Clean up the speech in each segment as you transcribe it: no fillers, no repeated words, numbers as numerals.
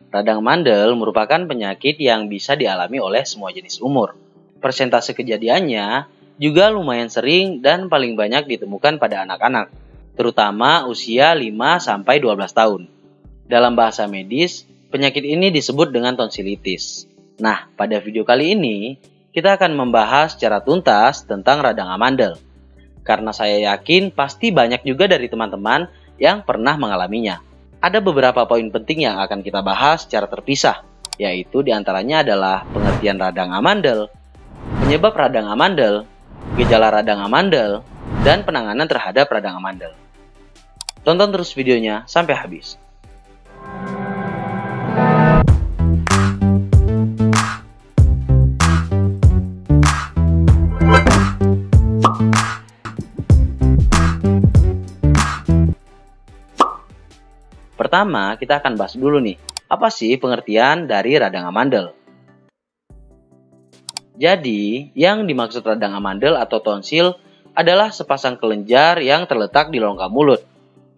Radang amandel merupakan penyakit yang bisa dialami oleh semua jenis umur. Persentase kejadiannya juga lumayan sering dan paling banyak ditemukan pada anak-anak, terutama usia 5-12 tahun. Dalam bahasa medis, penyakit ini disebut dengan tonsilitis. Nah, pada video kali ini, kita akan membahas secara tuntas tentang radang amandel. Karena saya yakin pasti banyak juga dari teman-teman yang pernah mengalaminya. Ada beberapa poin penting yang akan kita bahas secara terpisah, yaitu diantaranya adalah pengertian radang amandel, penyebab radang amandel, gejala radang amandel, dan penanganan terhadap radang amandel. Tonton terus videonya sampai habis. Pertama, kita akan bahas dulu nih, apa sih pengertian dari radang amandel? Jadi, yang dimaksud radang amandel atau tonsil adalah sepasang kelenjar yang terletak di rongga mulut,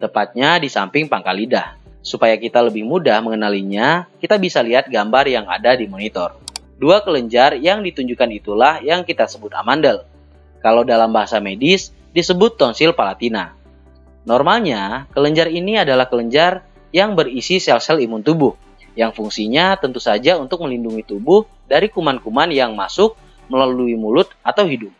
tepatnya di samping pangkal lidah. Supaya kita lebih mudah mengenalinya, kita bisa lihat gambar yang ada di monitor. Dua kelenjar yang ditunjukkan itulah yang kita sebut amandel. Kalau dalam bahasa medis, disebut tonsil palatina. Normalnya, kelenjar ini adalah kelenjar yang berisi sel-sel imun tubuh, yang fungsinya tentu saja untuk melindungi tubuh dari kuman-kuman yang masuk melalui mulut atau hidung.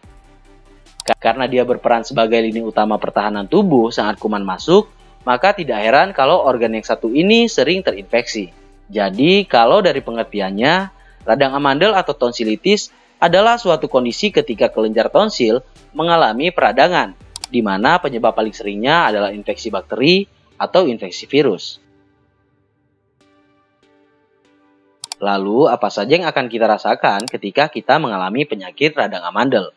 Karena dia berperan sebagai lini utama pertahanan tubuh saat kuman masuk, maka tidak heran kalau organ yang satu ini sering terinfeksi. Jadi, kalau dari pengertiannya, radang amandel atau tonsilitis adalah suatu kondisi ketika kelenjar tonsil mengalami peradangan, di mana penyebab paling seringnya adalah infeksi bakteri atau infeksi virus. Lalu, apa saja yang akan kita rasakan ketika kita mengalami penyakit radang amandel?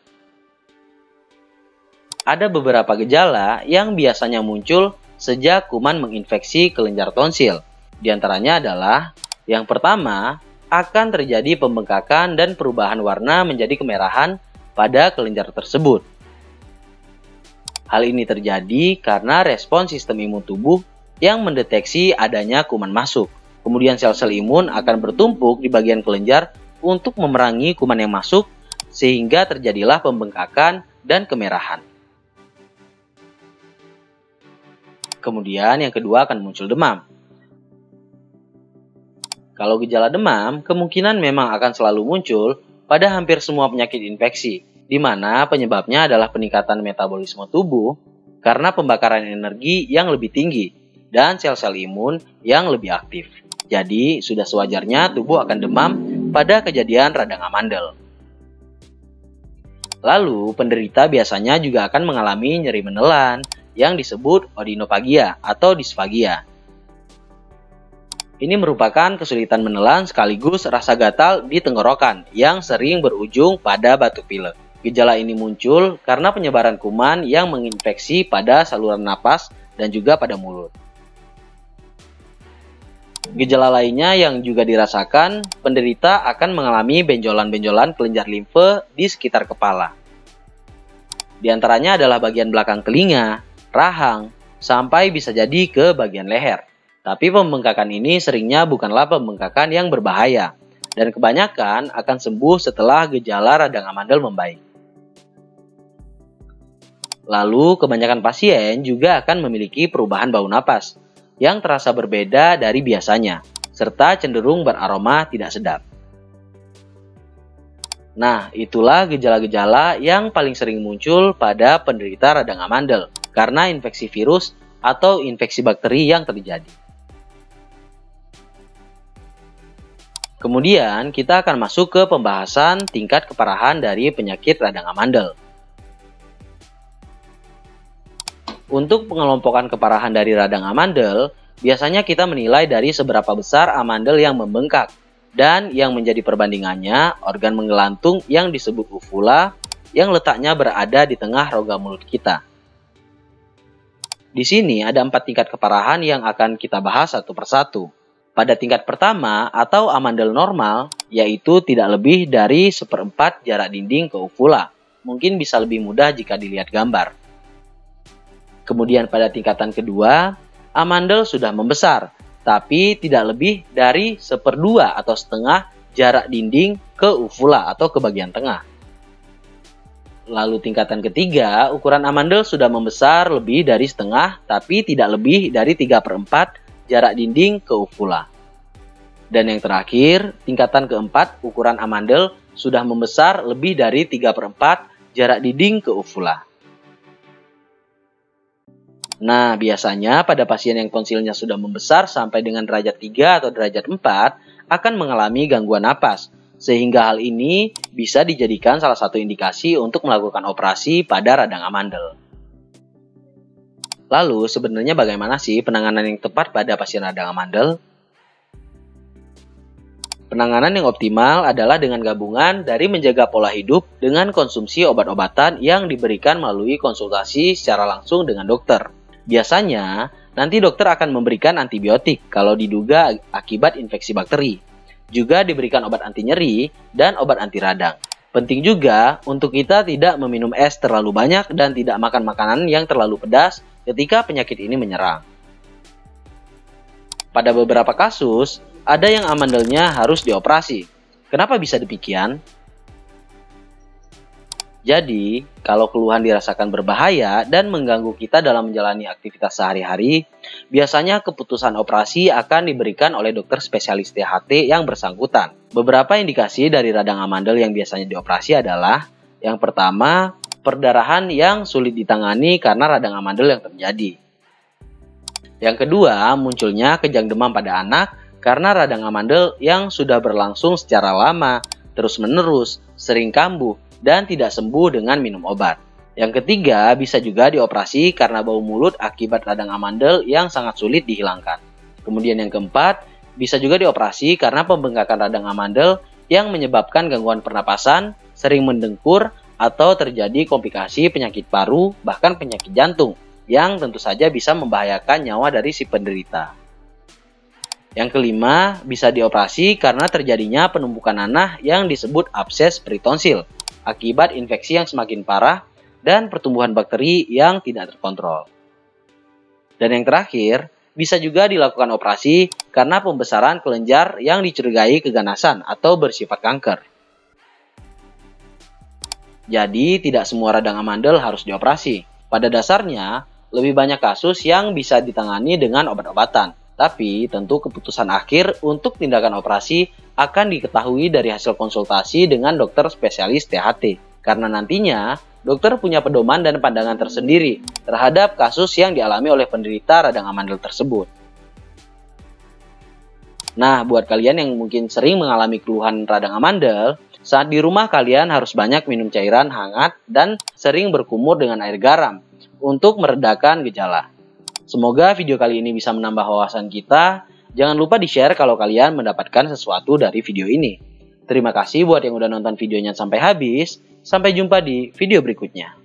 Ada beberapa gejala yang biasanya muncul sejak kuman menginfeksi kelenjar tonsil. Di antaranya adalah, yang pertama, akan terjadi pembengkakan dan perubahan warna menjadi kemerahan pada kelenjar tersebut. Hal ini terjadi karena respon sistem imun tubuh yang mendeteksi adanya kuman masuk. Kemudian sel-sel imun akan bertumpuk di bagian kelenjar untuk memerangi kuman yang masuk, sehingga terjadilah pembengkakan dan kemerahan. Kemudian yang kedua akan muncul demam. Kalau gejala demam, kemungkinan memang akan selalu muncul pada hampir semua penyakit infeksi, di mana penyebabnya adalah peningkatan metabolisme tubuh karena pembakaran energi yang lebih tinggi dan sel-sel imun yang lebih aktif. Jadi, sudah sewajarnya tubuh akan demam pada kejadian radang amandel. Lalu, penderita biasanya juga akan mengalami nyeri menelan yang disebut odinofagia atau disfagia. Ini merupakan kesulitan menelan sekaligus rasa gatal di tenggorokan yang sering berujung pada batuk pilek. Gejala ini muncul karena penyebaran kuman yang menginfeksi pada saluran napas dan juga pada mulut. Gejala lainnya yang juga dirasakan, penderita akan mengalami benjolan-benjolan kelenjar limfe di sekitar kepala. Di antaranya adalah bagian belakang telinga, rahang, sampai bisa jadi ke bagian leher. Tapi pembengkakan ini seringnya bukanlah pembengkakan yang berbahaya, dan kebanyakan akan sembuh setelah gejala radang amandel membaik. Lalu, kebanyakan pasien juga akan memiliki perubahan bau napas yang terasa berbeda dari biasanya, serta cenderung beraroma tidak sedap. Nah, itulah gejala-gejala yang paling sering muncul pada penderita radang amandel karena infeksi virus atau infeksi bakteri yang terjadi. Kemudian, kita akan masuk ke pembahasan tingkat keparahan dari penyakit radang amandel. Untuk pengelompokan keparahan dari radang amandel, biasanya kita menilai dari seberapa besar amandel yang membengkak, dan yang menjadi perbandingannya organ menggelantung yang disebut uvula yang letaknya berada di tengah rongga mulut kita. Di sini ada 4 tingkat keparahan yang akan kita bahas satu persatu. Pada tingkat pertama atau amandel normal, yaitu tidak lebih dari 1/4 jarak dinding ke uvula. Mungkin bisa lebih mudah jika dilihat gambar. Kemudian pada tingkatan kedua, amandel sudah membesar tapi tidak lebih dari 1/2 atau setengah jarak dinding ke uvula atau ke bagian tengah. Lalu tingkatan ketiga, ukuran amandel sudah membesar lebih dari setengah, tapi tidak lebih dari 3/4 jarak dinding ke uvula. Dan yang terakhir, tingkatan keempat, ukuran amandel sudah membesar lebih dari 3/4 jarak dinding ke uvula. Nah, biasanya pada pasien yang tonsilnya sudah membesar sampai dengan derajat 3 atau derajat 4 akan mengalami gangguan napas, sehingga hal ini bisa dijadikan salah satu indikasi untuk melakukan operasi pada radang amandel. Lalu, sebenarnya bagaimana sih penanganan yang tepat pada pasien radang amandel? Penanganan yang optimal adalah dengan gabungan dari menjaga pola hidup dengan konsumsi obat-obatan yang diberikan melalui konsultasi secara langsung dengan dokter. Biasanya, nanti dokter akan memberikan antibiotik kalau diduga akibat infeksi bakteri. Juga diberikan obat anti nyeri dan obat anti radang. Penting juga untuk kita tidak meminum es terlalu banyak dan tidak makan makanan yang terlalu pedas ketika penyakit ini menyerang. Pada beberapa kasus, ada yang amandelnya harus dioperasi. Kenapa bisa demikian? Jadi, kalau keluhan dirasakan berbahaya dan mengganggu kita dalam menjalani aktivitas sehari-hari, biasanya keputusan operasi akan diberikan oleh dokter spesialis THT yang bersangkutan. Beberapa indikasi dari radang amandel yang biasanya dioperasi adalah, yang pertama, perdarahan yang sulit ditangani karena radang amandel yang terjadi. Yang kedua, munculnya kejang demam pada anak karena radang amandel yang sudah berlangsung secara lama, terus-menerus, sering kambuh, dan tidak sembuh dengan minum obat. Yang ketiga, bisa juga dioperasi karena bau mulut akibat radang amandel yang sangat sulit dihilangkan. Kemudian yang keempat, bisa juga dioperasi karena pembengkakan radang amandel yang menyebabkan gangguan pernapasan, sering mendengkur, atau terjadi komplikasi penyakit paru, bahkan penyakit jantung, yang tentu saja bisa membahayakan nyawa dari si penderita. Yang kelima, bisa dioperasi karena terjadinya penumpukan nanah yang disebut abses peritonsil, akibat infeksi yang semakin parah dan pertumbuhan bakteri yang tidak terkontrol. Dan yang terakhir, bisa juga dilakukan operasi karena pembesaran kelenjar yang dicurigai keganasan atau bersifat kanker. Jadi, tidak semua radang amandel harus dioperasi. Pada dasarnya, lebih banyak kasus yang bisa ditangani dengan obat-obatan. Tapi, tentu keputusan akhir untuk tindakan operasi akan diketahui dari hasil konsultasi dengan dokter spesialis THT. Karena nantinya, dokter punya pedoman dan pandangan tersendiri terhadap kasus yang dialami oleh penderita radang amandel tersebut. Nah, buat kalian yang mungkin sering mengalami keluhan radang amandel, saat di rumah kalian harus banyak minum cairan hangat dan sering berkumur dengan air garam untuk meredakan gejala. Semoga video kali ini bisa menambah wawasan kita. Jangan lupa di-share kalau kalian mendapatkan sesuatu dari video ini. Terima kasih buat yang udah nonton videonya sampai habis. Sampai jumpa di video berikutnya.